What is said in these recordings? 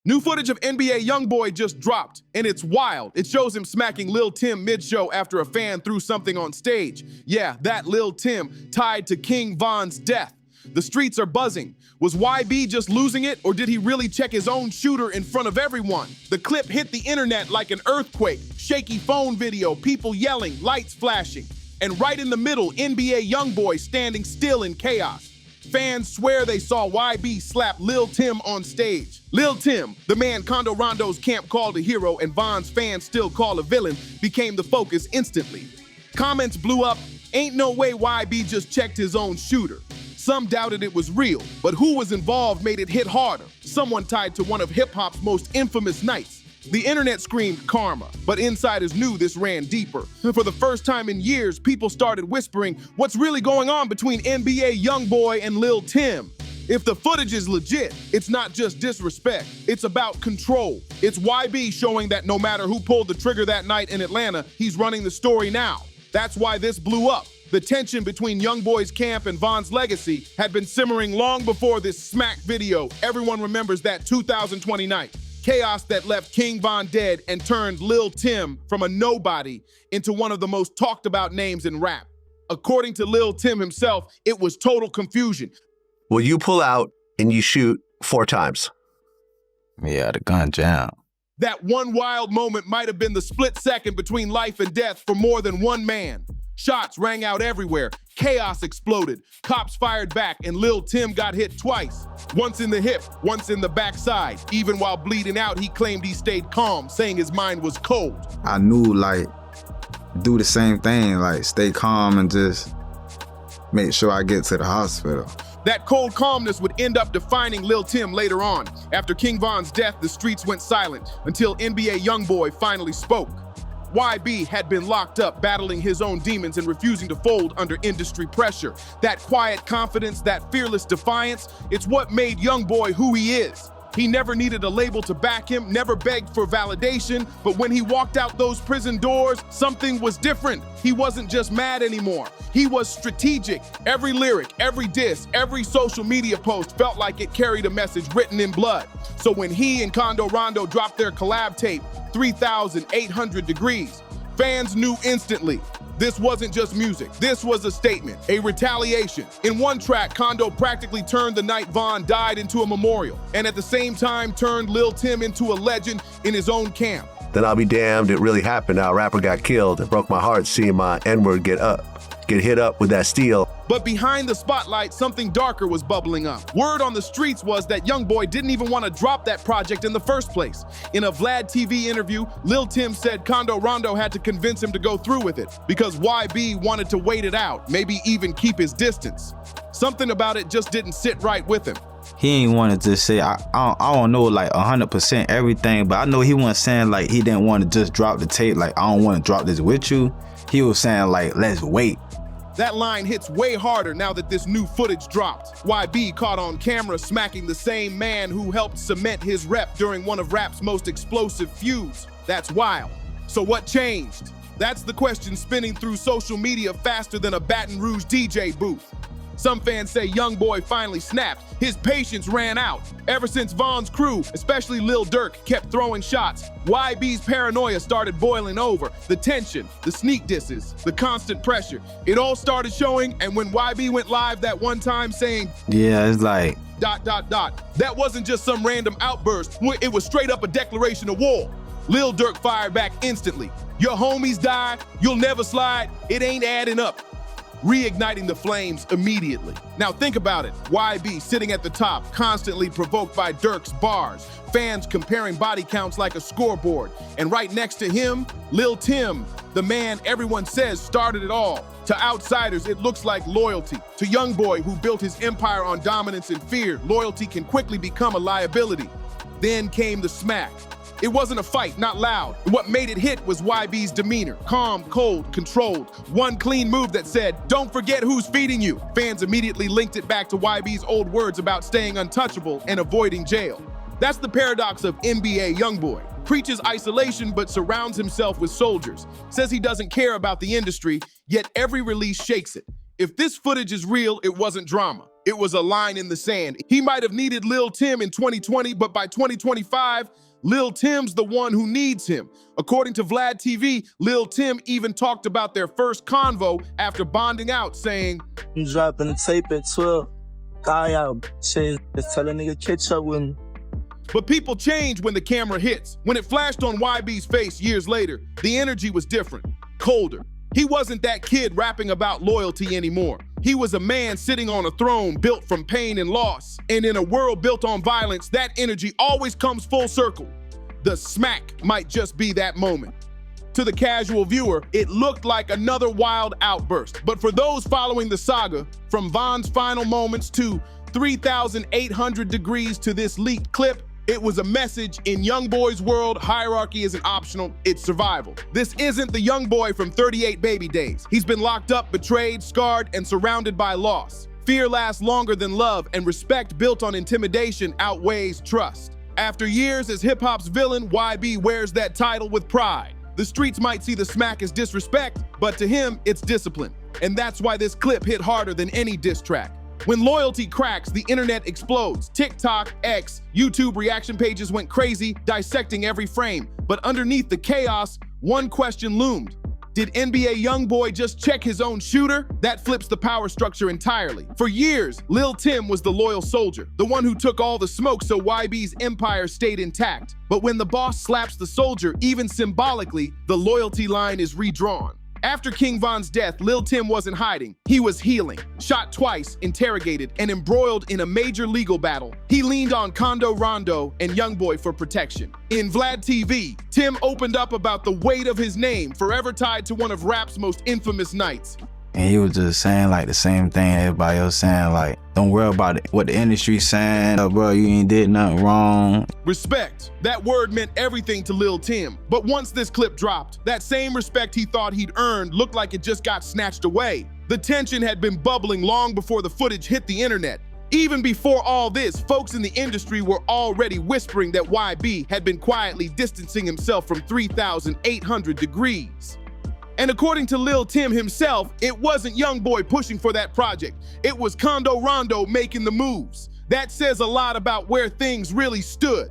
New footage of NBA YoungBoy just dropped, and it's wild. It shows him smacking Lil Tim mid-show after a fan threw something on stage. Yeah, that Lil Tim tied to King Von's death. The streets are buzzing. Was YB just losing it, or did he really check his own shooter in front of everyone? The clip hit the internet like an earthquake. Shaky phone video, people yelling, lights flashing. And right in the middle, NBA YoungBoy standing still in chaos. Fans swear they saw YB slap Lil Tim on stage. Lil Tim, the man Kondo Rondo's camp called a hero and Von's fans still call a villain, became the focus instantly. Comments blew up, ain't no way YB just checked his own shooter. Some doubted it was real, but who was involved made it hit harder. Someone tied to one of hip-hop's most infamous nights. The internet screamed karma, but insiders knew this ran deeper. For the first time in years, people started whispering what's really going on between NBA YoungBoy and Lil Tim. If the footage is legit, it's not just disrespect, it's about control. It's YB showing that no matter who pulled the trigger that night in Atlanta, he's running the story now. That's why this blew up. The tension between YoungBoy's camp and Von's legacy had been simmering long before this smack video. Everyone remembers that 2020 night. Chaos that left King Von dead and turned Lil Tim from a nobody into one of the most talked about names in rap. According to Lil Tim himself, it was total confusion. Well, you pull out and you shoot 4 times. Yeah, the gun jam. That one wild moment might have been the split second between life and death for more than one man. Shots rang out everywhere. Chaos exploded. Cops fired back, and Lil Tim got hit twice. Once in the hip, once in the backside. Even while bleeding out, he claimed he stayed calm, saying his mind was cold. I knew, do the same thing, stay calm and just make sure I get to the hospital. That cold calmness would end up defining Lil Tim later on. After King Von's death, the streets went silent until NBA YoungBoy finally spoke. YB had been locked up, battling his own demons and refusing to fold under industry pressure. That quiet confidence, that fearless defiance, it's what made YoungBoy who he is. He never needed a label to back him, never begged for validation, but when he walked out those prison doors, something was different. He wasn't just mad anymore. He was strategic. Every lyric, every diss, every social media post felt like it carried a message written in blood. So when he and Kondo Rondo dropped their collab tape, 3,800 Degrees, fans knew instantly. This wasn't just music. This was a statement, a retaliation. In one track, Kondo practically turned the night Von died into a memorial, and at the same time turned Lil Tim into a legend in his own camp. Then I'll be damned, it really happened. Now a rapper got killed. It broke my heart seeing my N-word get hit up with that steel. But behind the spotlight, something darker was bubbling up. Word on the streets was that YoungBoy didn't even want to drop that project in the first place. In a Vlad TV interview, Lil Tim said Kondo Rondo had to convince him to go through with it because YB wanted to wait it out, maybe even keep his distance. Something about it just didn't sit right with him. He ain't want to just say, I don't know 100% everything, but I know he wasn't saying he didn't want to just drop the tape, I don't want to drop this with you. He was saying let's wait. That line hits way harder now that this new footage dropped. YB caught on camera smacking the same man who helped cement his rep during one of rap's most explosive feuds. That's wild. So what changed? That's the question spinning through social media faster than a Baton Rouge DJ booth. Some fans say YoungBoy finally snapped. His patience ran out. Ever since Von's crew, especially Lil Durk, kept throwing shots, YB's paranoia started boiling over. The tension, the sneak disses, the constant pressure. It all started showing, and when YB went live that one time saying, yeah, it's that wasn't just some random outburst. It was straight up a declaration of war. Lil Durk fired back instantly. Your homies die, you'll never slide, it ain't adding up. Reigniting the flames immediately. Now think about it. YB sitting at the top, constantly provoked by Durk's bars. Fans comparing body counts like a scoreboard. And right next to him, Lil Tim, the man everyone says started it all. To outsiders, it looks like loyalty. To YoungBoy, who built his empire on dominance and fear, loyalty can quickly become a liability. Then came the smack. It wasn't a fight, not loud. What made it hit was YB's demeanor. Calm, cold, controlled. One clean move that said, "Don't forget who's feeding you." Fans immediately linked it back to YB's old words about staying untouchable and avoiding jail. That's the paradox of NBA YoungBoy. Preaches isolation but surrounds himself with soldiers. Says he doesn't care about the industry, yet every release shakes it. If this footage is real, it wasn't drama. It was a line in the sand. He might have needed Lil Tim in 2020, but by 2025, Lil Tim's the one who needs him. According to Vlad TV, Lil Tim even talked about their first convo after bonding out, saying, I'm dropping a tape at 12. Guy out, saying, tell a nigga catch up with me. But people change when the camera hits. When it flashed on YB's face years later, the energy was different, colder. He wasn't that kid rapping about loyalty anymore. He was a man sitting on a throne built from pain and loss. And in a world built on violence, that energy always comes full circle. The smack might just be that moment. To the casual viewer, it looked like another wild outburst. But for those following the saga, from Von's final moments to 3,800 degrees to this leaked clip, it was a message: in YoungBoy's world, hierarchy isn't optional, it's survival. This isn't the YoungBoy from 38 Baby Days. He's been locked up, betrayed, scarred, and surrounded by loss. Fear lasts longer than love, and respect built on intimidation outweighs trust. After years as hip-hop's villain, YB wears that title with pride. The streets might see the smack as disrespect, but to him, it's discipline. And that's why this clip hit harder than any diss track. When loyalty cracks, the internet explodes. TikTok, X, YouTube reaction pages went crazy, dissecting every frame. But underneath the chaos, one question loomed. Did NBA YoungBoy just check his own shooter? That flips the power structure entirely. For years, Lil Tim was the loyal soldier, the one who took all the smoke so YB's empire stayed intact. But when the boss slaps the soldier, even symbolically, the loyalty line is redrawn. After King Von's death, Lil Tim wasn't hiding. He was healing. Shot twice, interrogated, and embroiled in a major legal battle. He leaned on Kondo Rondo and YoungBoy for protection. In Vlad TV, Tim opened up about the weight of his name, forever tied to one of rap's most infamous nights. And he was just saying like the same thing everybody else saying, like, don't worry about it, what the industry's saying, bro, you ain't did nothing wrong. Respect. That word meant everything to Lil Tim. But once this clip dropped, that same respect he thought he'd earned looked like it just got snatched away. The tension had been bubbling long before the footage hit the internet. Even before all this, folks in the industry were already whispering that YB had been quietly distancing himself from 3,800 degrees. And according to Lil Tim himself, it wasn't YoungBoy pushing for that project. It was Kondo Rondo making the moves. That says a lot about where things really stood.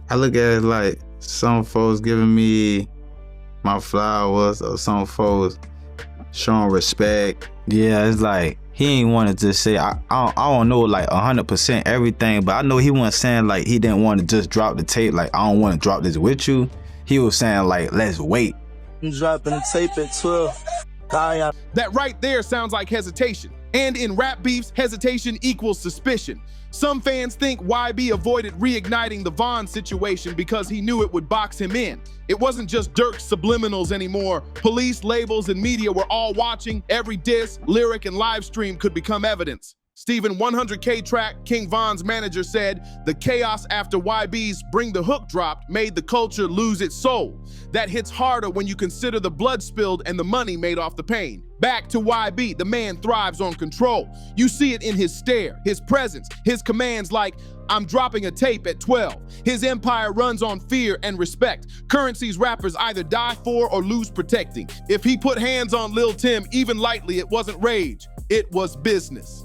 I look at it like some folks giving me my flowers or some folks showing respect. Yeah, it's like he ain't want to just say, I don't know like 100% everything, but I know he wasn't saying like he didn't want to just drop the tape, like I don't want to drop this with you. He was saying like, let's wait. I'm dropping a tape at 12. Guy out. That right there sounds like hesitation. And in rap beefs, hesitation equals suspicion. Some fans think YB avoided reigniting the Von situation because he knew it would box him in. It wasn't just Dirk's subliminals anymore. Police, labels, and media were all watching. Every diss, lyric, and live stream could become evidence. Steven 100K Track, King Von's manager, said the chaos after YB's Bring the Hook dropped made the culture lose its soul. That hits harder when you consider the blood spilled and the money made off the pain. Back to YB, the man thrives on control. You see it in his stare, his presence, his commands like, I'm dropping a tape at 12. His empire runs on fear and respect. Currencies rappers either die for or lose protecting. If he put hands on Lil Tim even lightly, it wasn't rage, it was business.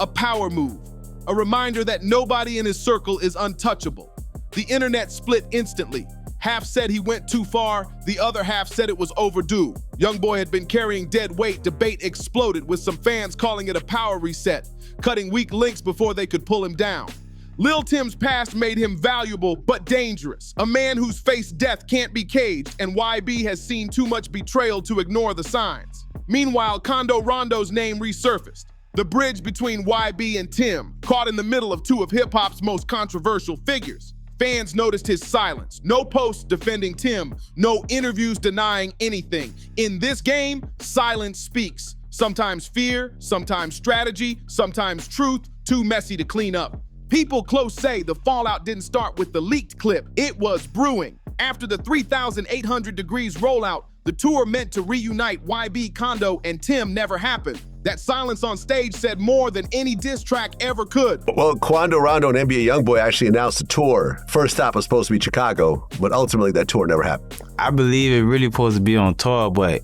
A power move, a reminder that nobody in his circle is untouchable. The internet split instantly. Half said he went too far, the other half said it was overdue. YoungBoy had been carrying dead weight, debate exploded with some fans calling it a power reset, cutting weak links before they could pull him down. Lil Tim's past made him valuable but dangerous, a man whose face death can't be caged, and YB has seen too much betrayal to ignore the signs. Meanwhile, Kondo Rondo's name resurfaced. The bridge between YB and Tim, caught in the middle of two of hip-hop's most controversial figures. Fans noticed his silence. No posts defending Tim, no interviews denying anything. In this game, silence speaks. Sometimes fear, sometimes strategy, sometimes truth, too messy to clean up. People close say the fallout didn't start with the leaked clip. It was brewing. After the 3,800 degrees rollout, the tour meant to reunite YB, Kondo, and Tim never happened. That silence on stage said more than any diss track ever could. Well, Kondo Rondo and NBA YoungBoy actually announced a tour. First stop was supposed to be Chicago, but ultimately that tour never happened. I believe it really supposed to be on tour, but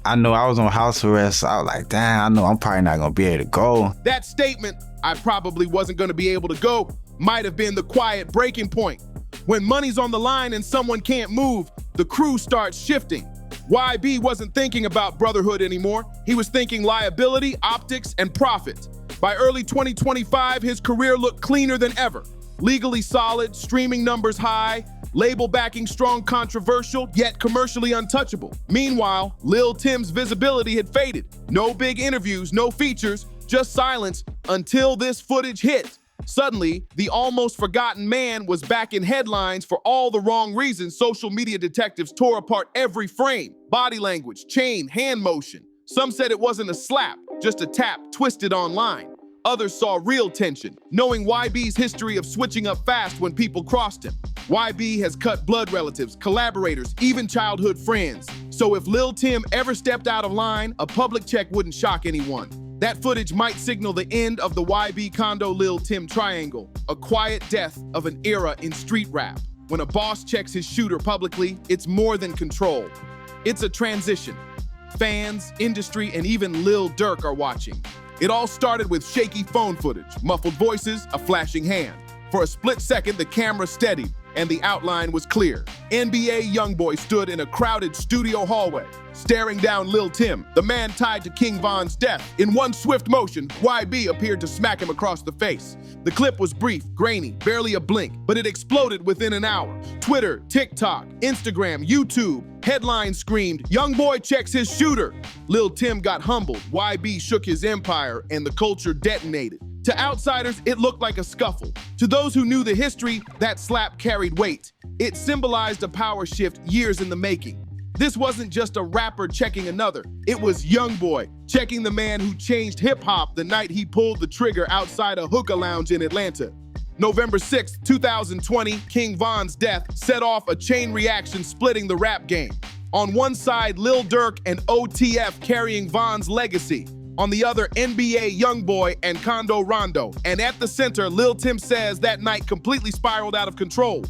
I know I was on house arrest, so I was like, damn, I know I'm probably not gonna be able to go. That statement I probably wasn't going to be able to go might have been the quiet breaking point. When money's on the line and someone can't move, the crew starts shifting. YB wasn't thinking about brotherhood anymore. He was thinking liability, optics, and profit. By early 2025, his career looked cleaner than ever. Legally solid, streaming numbers high, label backing strong, controversial, yet commercially untouchable. Meanwhile, Lil Tim's visibility had faded. No big interviews, no features, just silence until this footage hit. Suddenly, the almost forgotten man was back in headlines for all the wrong reasons. Social media detectives tore apart every frame. Body language, chain, hand motion. Some said it wasn't a slap, just a tap twisted online. Others saw real tension, knowing YB's history of switching up fast when people crossed him. YB has cut blood relatives, collaborators, even childhood friends. So if Lil Tim ever stepped out of line, a public check wouldn't shock anyone. That footage might signal the end of the YB Kondo Lil Tim triangle, a quiet death of an era in street rap. When a boss checks his shooter publicly, it's more than control. It's a transition. Fans, industry, and even Lil Durk are watching. It all started with shaky phone footage, muffled voices, a flashing hand. For a split second, the camera steadied, and the outline was clear. NBA YoungBoy stood in a crowded studio hallway, staring down Lil Tim, the man tied to King Von's death. In one swift motion, YB appeared to smack him across the face. The clip was brief, grainy, barely a blink, but it exploded within an hour. Twitter, TikTok, Instagram, YouTube, headlines screamed, "YoungBoy checks his shooter." Lil Tim got humbled, YB shook his empire, and the culture detonated. To outsiders, it looked like a scuffle. To those who knew the history, that slap carried weight. It symbolized a power shift years in the making. This wasn't just a rapper checking another. It was YoungBoy checking the man who changed hip-hop the night he pulled the trigger outside a hookah lounge in Atlanta. November 6, 2020, King Von's death set off a chain reaction splitting the rap game. On one side, Lil Durk and OTF carrying Von's legacy. On the other, NBA YoungBoy and Kondo Rondo. And at the center, Lil Tim says that night completely spiraled out of control.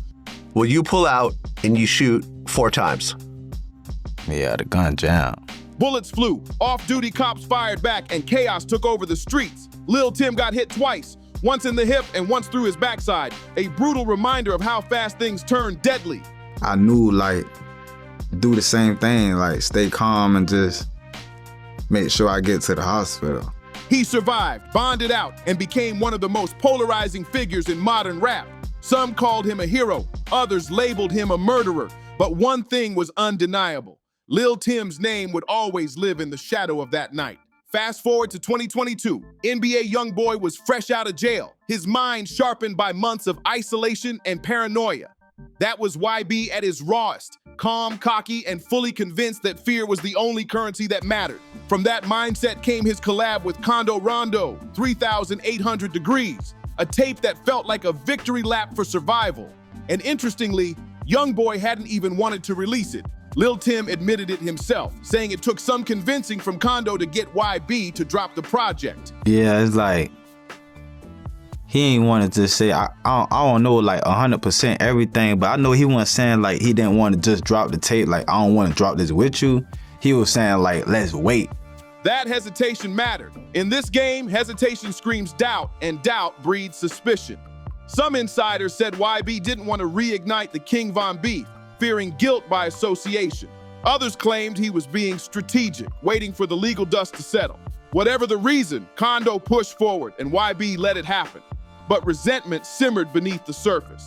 Well, you pull out and you shoot 4 times. Yeah, the gun jammed. Bullets flew, off-duty cops fired back, and chaos took over the streets. Lil Tim got hit twice, once in the hip and once through his backside. A brutal reminder of how fast things turn deadly. I knew, like, do the same thing, like stay calm and just make sure I get to the hospital. He survived, bonded out, and became one of the most polarizing figures in modern rap. Some called him a hero, others labeled him a murderer. But one thing was undeniable. Lil Tim's name would always live in the shadow of that night. Fast forward to 2022, NBA YoungBoy was fresh out of jail, his mind sharpened by months of isolation and paranoia. That was YB at his rawest, calm, cocky, and fully convinced that fear was the only currency that mattered. From that mindset came his collab with Kondo Rondo, 3,800 Degrees, a tape that felt like a victory lap for survival. And interestingly, YoungBoy hadn't even wanted to release it. Lil Tim admitted it himself, saying it took some convincing from Kondo to get YB to drop the project. Yeah, it's like, he ain't wanted to say, I don't know like 100% everything, but I know he wasn't saying like he didn't want to just drop the tape, like I don't want to drop this with you. He was saying like, let's wait. That hesitation mattered. In this game, hesitation screams doubt, and doubt breeds suspicion. Some insiders said YB didn't want to reignite the King Von beef, fearing guilt by association. Others claimed he was being strategic, waiting for the legal dust to settle. Whatever the reason, Kondo pushed forward and YB let it happen. But resentment simmered beneath the surface.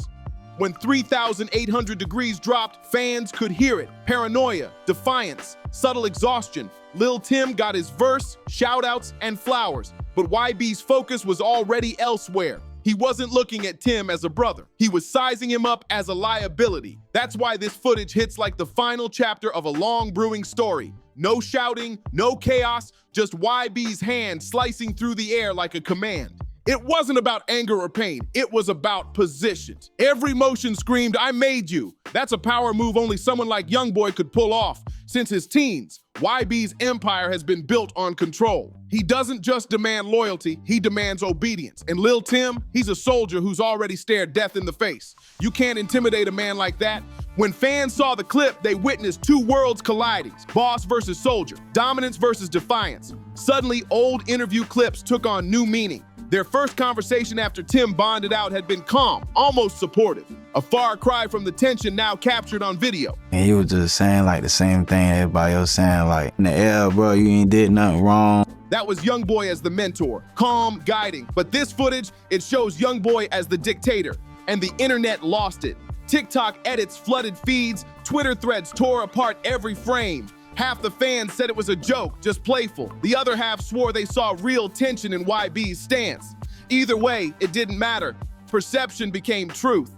When 3,800 Degrees dropped, fans could hear it. Paranoia, defiance, subtle exhaustion. Lil Tim got his verse, shout-outs, and flowers. But YB's focus was already elsewhere. He wasn't looking at Tim as a brother. He was sizing him up as a liability. That's why this footage hits like the final chapter of a long brewing story. No shouting, no chaos, just YB's hand slicing through the air like a command. It wasn't about anger or pain. It was about position. Every motion screamed, "I made you." That's a power move only someone like YoungBoy could pull off. Since his teens, YB's empire has been built on control. He doesn't just demand loyalty, he demands obedience. And Lil Tim, he's a soldier who's already stared death in the face. You can't intimidate a man like that. When fans saw the clip, they witnessed two worlds colliding, boss versus soldier, dominance versus defiance. Suddenly, old interview clips took on new meaning. Their first conversation after Tim bonded out had been calm, almost supportive. A far cry from the tension now captured on video. And he was just saying like the same thing everybody else saying, like, in the air, bro, you ain't did nothing wrong. That was YoungBoy as the mentor, calm, guiding. But this footage, it shows YoungBoy as the dictator, and the internet lost it. TikTok edits flooded feeds, Twitter threads tore apart every frame. Half the fans said it was a joke, just playful. The other half swore they saw real tension in YB's stance. Either way, it didn't matter. Perception became truth.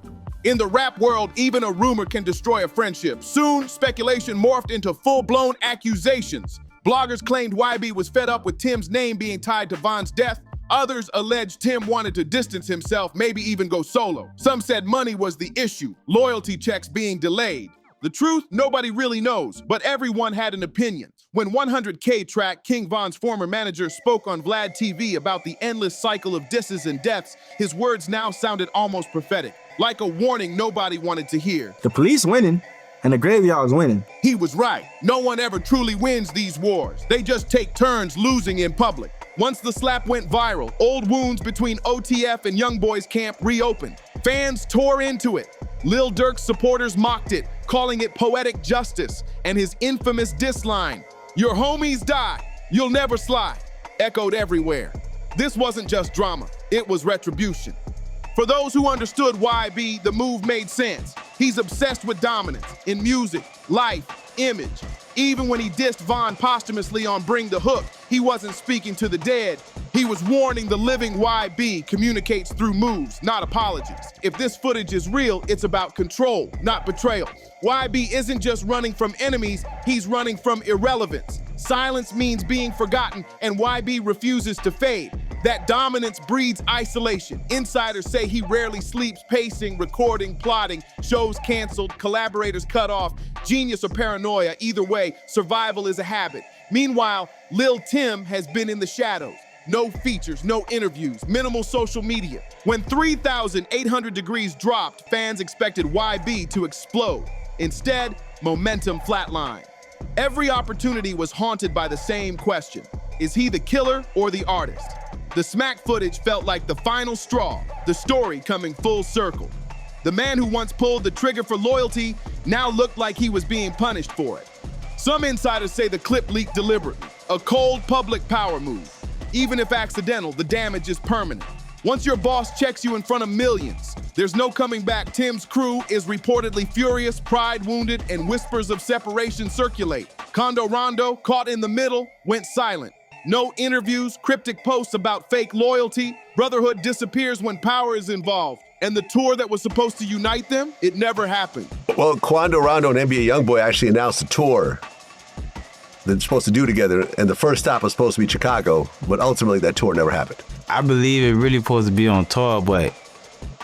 In the rap world, even a rumor can destroy a friendship. Soon, speculation morphed into full-blown accusations. Bloggers claimed YB was fed up with Tim's name being tied to Von's death. Others alleged Tim wanted to distance himself, maybe even go solo. Some said money was the issue, loyalty checks being delayed. The truth, nobody really knows, but everyone had an opinion. When 100K Track, King Von's former manager, spoke on Vlad TV about the endless cycle of disses and deaths, his words now sounded almost prophetic, like a warning nobody wanted to hear. The police winning, and the graveyard's winning. He was right. No one ever truly wins these wars. They just take turns losing in public. Once the slap went viral, old wounds between OTF and YoungBoy's camp reopened. Fans tore into it. Lil Durk's supporters mocked it, calling it poetic justice, and his infamous diss line, "Your homies die, you'll never slide," echoed everywhere. This wasn't just drama, it was retribution. For those who understood YB, the move made sense. He's obsessed with dominance in music, life, image. Even when he dissed Von posthumously on Bring the Hook, he wasn't speaking to the dead. He was warning the living YB communicates through moves, not apologies. If this footage is real, it's about control, not betrayal. YB isn't just running from enemies, he's running from irrelevance. Silence means being forgotten, and YB refuses to fade. That dominance breeds isolation. Insiders say he rarely sleeps, pacing, recording, plotting, shows canceled, collaborators cut off, genius or paranoia. Either way, survival is a habit. Meanwhile, Lil Tim has been in the shadows. No features, no interviews, minimal social media. When 3,800 degrees dropped, fans expected YB to explode. Instead, momentum flatlined. Every opportunity was haunted by the same question. Is he the killer or the artist? The smack footage felt like the final straw, the story coming full circle. The man who once pulled the trigger for loyalty now looked like he was being punished for it. Some insiders say the clip leaked deliberately, a cold public power move. Even if accidental, the damage is permanent. Once your boss checks you in front of millions, there's no coming back. Tim's crew is reportedly furious, pride wounded, and whispers of separation circulate. Kondo Rondo, caught in the middle, went silent. No interviews, cryptic posts about fake loyalty. Brotherhood disappears when power is involved. And the tour that was supposed to unite them, it never happened. Well, Quando Rondo and NBA YoungBoy actually announced a tour they're supposed to do together, and the first stop was supposed to be Chicago, but ultimately that tour never happened. I believe it really supposed to be on tour, but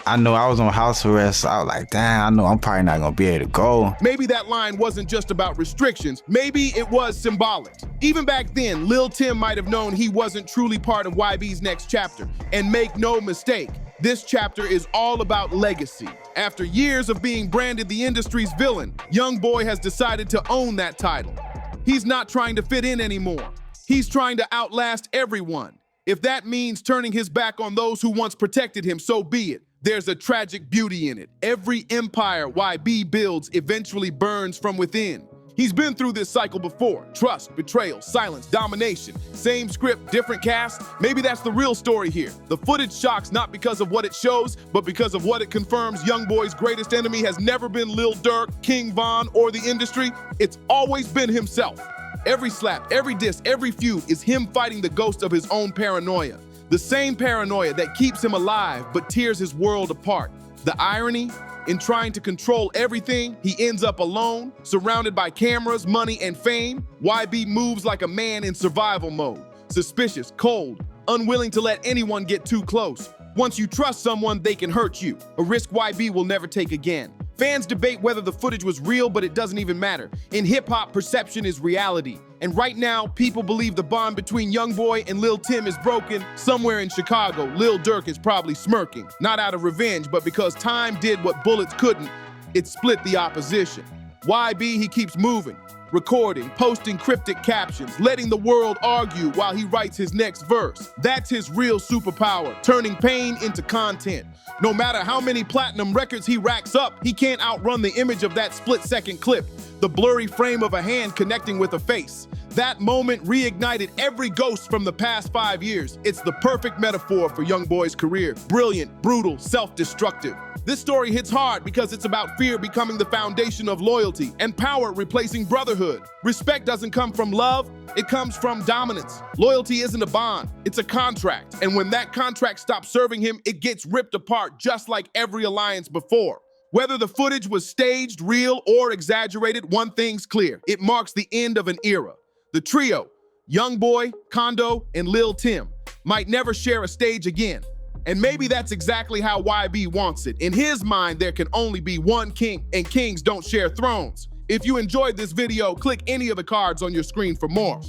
I know I was on house arrest, so I was like, damn, I know I'm probably not gonna be able to go. Maybe that line wasn't just about restrictions, maybe it was symbolic. Even back then, Lil Tim might have known he wasn't truly part of YB's next chapter. And make no mistake, this chapter is all about legacy. After years of being branded the industry's villain, YoungBoy has decided to own that title. He's not trying to fit in anymore. He's trying to outlast everyone. If that means turning his back on those who once protected him, so be it. There's a tragic beauty in it. Every empire YB builds eventually burns from within. He's been through this cycle before. Trust, betrayal, silence, domination. Same script, different cast. Maybe that's the real story here. The footage shocks not because of what it shows, but because of what it confirms. YoungBoy's greatest enemy has never been Lil Durk, King Von, or the industry. It's always been himself. Every slap, every diss, every feud is him fighting the ghost of his own paranoia. The same paranoia that keeps him alive but tears his world apart. The irony? In trying to control everything, he ends up alone, surrounded by cameras, money, and fame. YB moves like a man in survival mode. Suspicious, cold, unwilling to let anyone get too close. Once you trust someone, they can hurt you. A risk YB will never take again. Fans debate whether the footage was real, but it doesn't even matter. In hip-hop, perception is reality. And right now, people believe the bond between YoungBoy and Lil Tim is broken. Somewhere in Chicago, Lil Durk is probably smirking. Not out of revenge, but because time did what bullets couldn't. It split the opposition. YB, he keeps moving. recording, posting cryptic captions, letting the world argue while he writes his next verse. That's his real superpower, turning pain into content. No matter how many platinum records he racks up, he can't outrun the image of that split-second clip, the blurry frame of a hand connecting with a face. That moment reignited every ghost from the past 5 years. It's the perfect metaphor for YoungBoy's career. Brilliant, brutal, self-destructive. This story hits hard because it's about fear becoming the foundation of loyalty and power replacing brotherhood. Respect doesn't come from love, it comes from dominance. Loyalty isn't a bond, it's a contract. And when that contract stops serving him, it gets ripped apart just like every alliance before. Whether the footage was staged, real, or exaggerated, one thing's clear. It marks the end of an era. The trio, YoungBoy, Kondo, and Lil Tim, might never share a stage again. And maybe that's exactly how YB wants it. In his mind, there can only be one king, and kings don't share thrones. If you enjoyed this video, click any of the cards on your screen for more.